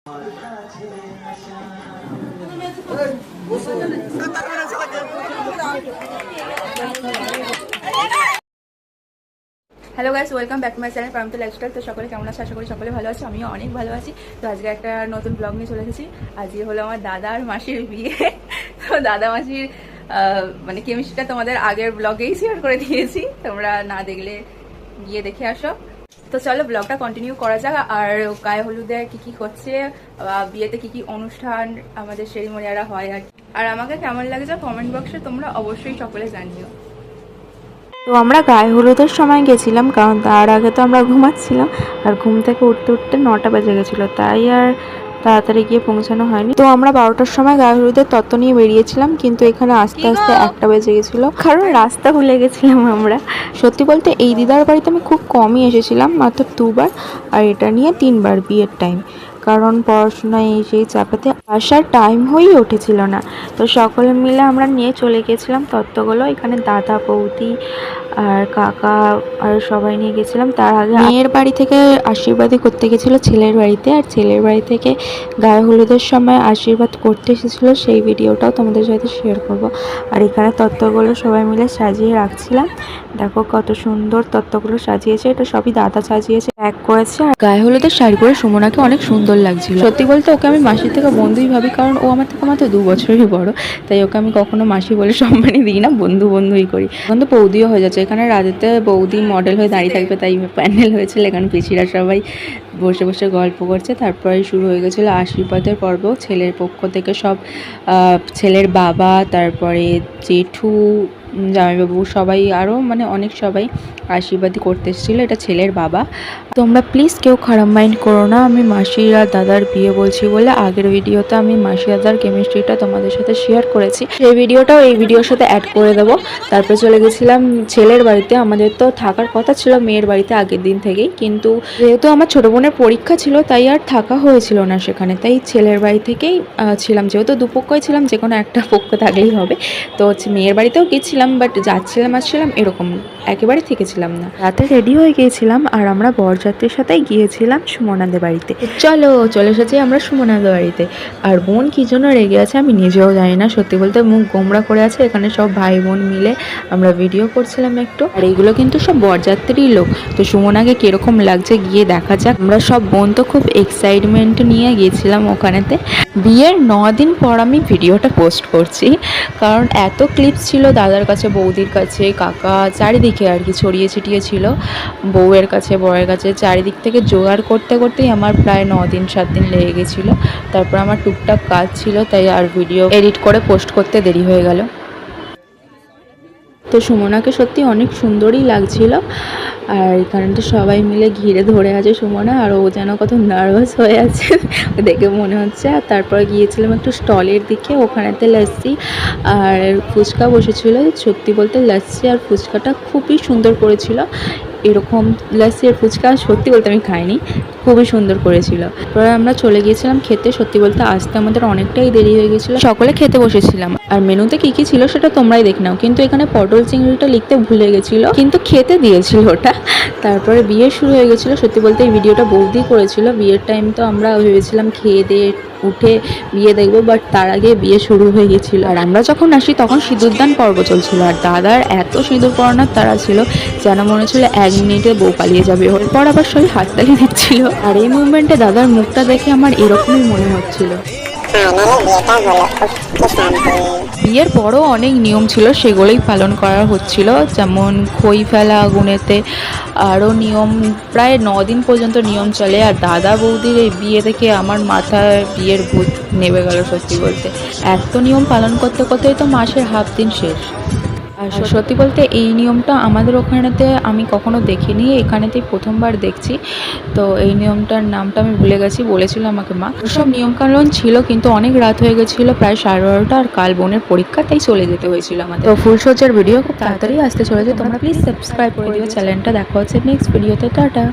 Hello guys, welcome back to my channel Paramita lifestyle. তো সকলে কেমন আছে? আশা করি সকলে ভালো আছে, আমিও অনেক ভালো আছি। তো আজকে একটা নতুন ব্লগ নিয়ে চলে এসেছি। আজকে হলো আমার দাদা আর মাসির বিয়ে। তো দাদা মাসির মানে কেমিস্ট্রিটা তোমাদের আগের ব্লগেই শেয়ার করে দিয়েছি, তোমরা না দেখলে গিয়ে দেখে আসো। তো চলো ব্লগটা কন্টিনিউ করা যাক। আর গায়ে হলুদে কি কি হচ্ছে, বিয়েতে কি কি অনুষ্ঠান আমাদের সেরিমনিয়ারা হয় আর আমাকে কেমন লাগছে কমেন্ট বক্সে তোমরা অবশ্যই সকলে জানিও। তো আমরা গায়ে হলুদের সময় গেছিলাম, কারণ তার আগে তো আমরা ঘুমাচ্ছিলাম আর ঘুম থেকে উঠতে উঠতে 9টা বেজে গেছিলো, তাই আর তাড়াতাড়ি গিয়ে পৌঁছানো হয়নি। তো আমরা 12টার সময় গায়ে হলুদের তত্ত্ব নিয়ে বেরিয়েছিলাম, কিন্তু এখানে আস্তে আস্তে 1টা বেজে গেছিলো, কারণ রাস্তা ভুলে গেছিলাম আমরা। সত্যি বলতে এই দিদার বাড়িতে আমি খুব কমই এসেছিলাম, মাত্র 2বার, আর এটা নিয়ে 3বার বিয়ের টাইম, কারণ পড়াশোনায় সেই চাপেতে আসার টাইম হয়েই উঠেছিল না। তো সকলে মিলে আমরা নিয়ে চলে গেছিলাম তত্ত্বগুলো। এখানে দাদা, বৌদি আর কাকা আর সবাই নিয়ে গেছিলাম। তার আগে মেয়ের বাড়ি থেকে আশীর্বাদই করতে গেছিলো ছেলের বাড়িতে, আর ছেলের বাড়ি থেকে গায়ে হলুদের সময় আশীর্বাদ করতে এসেছিলো, সেই ভিডিওটাও তোমাদের সাথে শেয়ার করব। আর এখানে তত্ত্বগুলো সবাই মিলে সাজিয়ে রাখছিলাম। দেখো কত সুন্দর তত্ত্বগুলো সাজিয়েছে, এটা সবই দাদা সাজিয়েছে, প্যাক করেছে। আর গায়ে হলুদের শাড়ি পরে সুমনাকে অনেক সুন্দর লাগছিল। সত্যি বলতে ওকে আমি মাসির থেকে বন্ধুই ভাবি, কারণ ও আমার থেকে মাত্র 2 বছরই বড়, তাই ওকে আমি কখনো মাসি বলে সম্মানই দিই না, বন্ধুই করি। এখন তো বৌদিও হয়ে যাচ্ছে, এখানে রাতেতে বৌদি মডেল হয়ে দাঁড়িয়ে থাকবে, তাই প্যান্ডেল হয়েছিল। এখানে পিসিরা সবাই বসে বসে গল্প করছে। তারপরে শুরু হয়ে গেছিলো আশীর্বাদের পর্ব। ছেলের পক্ষ থেকে সব ছেলের বাবা, তারপরে জেঠু, জামাইবাবু, সবাই আরও মানে অনেক সবাই আশীর্বাদই করতে এসেছিলো। এটা ছেলের বাবা। তোমরা প্লিজ কেউ খারাপ মাইন্ড করো না, আমি মাসির আর দাদার বিয়ে বলছি বলে। আগের ভিডিওতে আমি মাসি দাদার কেমিস্ট্রিটা তোমাদের সাথে শেয়ার করেছি, সেই ভিডিওটাও এই ভিডিওর সাথে অ্যাড করে দেবো। তারপরে চলে গেছিলাম ছেলের বাড়িতে। আমাদের তো থাকার কথা ছিল মেয়ের বাড়িতে আগের দিন থেকেই, কিন্তু যেহেতু আমার ছোটো বোনের পরীক্ষা ছিল তাই আর থাকা হয়েছিল না সেখানে, তাই ছেলের বাড়ি থেকেই ছিলাম। যেহেতু দুপক্ষই ছিলাম, যে কোনো একটা পক্ষ থাকলেই হবে। তো মেয়ের বাড়িতেও গেছিলাম, বাট যাচ্ছিলাম আসছিলাম এরকম, একেবারে থেকেছিলাম না। রাতে রেডি হয়ে গিয়েছিলাম, আর আমরা বরযাত্রীর সাথেই গিয়েছিলাম সুমনাদের বাড়িতে। চলে এসেছি আমরা সুমনাদের বাড়িতে। আর বোন কি জন্য রেগে আছে আমি নিজেও জানি না, সত্যি বলতে মুখ গোমড়া করে আছে। এখানে সব ভাই বোন মিলে আমরা ভিডিও করছিলাম একটু, আর এইগুলো কিন্তু সব বরযাত্রীর লোক। তো সুমনাকে কিরকম লাগছে গিয়ে দেখা যাক। আমরা সব বোন তো খুব এক্সাইটমেন্ট নিয়ে গিয়েছিলাম ওখানেতে। বিয়ের 9 দিন পর আমি ভিডিওটা পোস্ট করছি, কারণ এত ক্লিপস ছিল দাদার কাছে, বৌদির কাছে, কাকা, চারিদিকে আর কি ছড়িয়ে ছিটিয়ে ছিল, বউয়ের কাছে, বরের কাছে, চারিদিক থেকে জোগাড় করতে করতেই আমার প্রায় 9-7 দিন লেগে গেছিলো। তারপর আমার টুকটাক কাজ ছিল, তাই আর ভিডিও এডিট করে পোস্ট করতে দেরি হয়ে গেল। তো সুমনাকে সত্যি অনেক সুন্দরই লাগছিল। আর এখানটা সবাই মিলে ঘিরে ধরে আছে সুমনা, আর ও যেন কত নার্ভাস হয়ে আছে দেখে মনে হচ্ছে। আর তারপর গিয়েছিলাম একটু স্টলের দিকে, ওখানেতে লস্যি আর ফুচকা বসেছিল। সত্যি বলতে লস্যি আর ফুচকাটা খুবই সুন্দর করেছিল। এরকম লস্যি আর ফুচকা সত্যি বলতে আমি খাইনি, খুবই সুন্দর করেছিল। পরে আমরা চলে গিয়েছিলাম খেতে। সত্যি বলতে আসতে আমাদের অনেকটাই দেরি হয়ে গেছিলো, সকলে খেতে বসেছিলাম। আর মেনুতে কি কি ছিল সেটা তোমরাই দেখে নাও, কিন্তু এখানে পটল চিংড়িটা লিখতে ভুলে গেছিলো, কিন্তু খেতে দিয়েছিল ওটা। তারপরে বিয়ে শুরু হয়ে গেছিলো। সত্যি বলতে এই ভিডিওটা বৌদি করেছিল। বিয়ের টাইম তো আমরা ভেবেছিলাম খেয়ে দিয়ে উঠে বিয়ে দেখবো, বাট তার আগে বিয়ে শুরু হয়ে গেছিলো। আর আমরা যখন আসি তখন সিঁদুরদান পর্ব চলছিল, আর দাদার এত সিঁদুর পরানোর তারা ছিল যেন মনে হচ্ছিল 1 মিনিটে বউ পালিয়ে যাবে। এরপর আবার সবাই হাততালি দিচ্ছিল, আর এই মুভমেন্টে দাদার মুখটা দেখে আমার এরকমই মনে হচ্ছিল। বিয়ের পরও অনেক নিয়ম ছিল, সেগুলোই পালন করা হচ্ছিল, যেমন খই ফেলা আগুনেতে, আরও নিয়ম। প্রায় 9 দিন পর্যন্ত নিয়ম চলে। আর দাদা বৌদির এই বিয়ে থেকে আমার মাথায় বিয়ের ভূত নেমে গেল। সত্যি বলতে এত নিয়ম পালন করতে করতেই তো মাসের হাফ দিন শেষ। আর সত্যি বলতে এই নিয়মটা আমাদের ওখানেতে আমি কখনো দেখিনি, এখানেতেই প্রথমবার দেখছি। তো এই নিয়মটার নামটা আমি ভুলে গেছি, বলেছিল আমাকে মা। সব নিয়মকানুন ছিল, কিন্তু অনেক রাত হয়ে গেছিলো, প্রায় 12:30, আর কাল বোনের পরীক্ষা, তাই চলে যেতে হয়েছিল আমাদের। তো ফুলসজ্জার ভিডিও খুব তাড়াতাড়ি আসতে চলেছে, তোমরা প্লিজ সাবস্ক্রাইব করে দিও চ্যানেলটা। দেখা হচ্ছে নেক্সট ভিডিওতে, টাটা।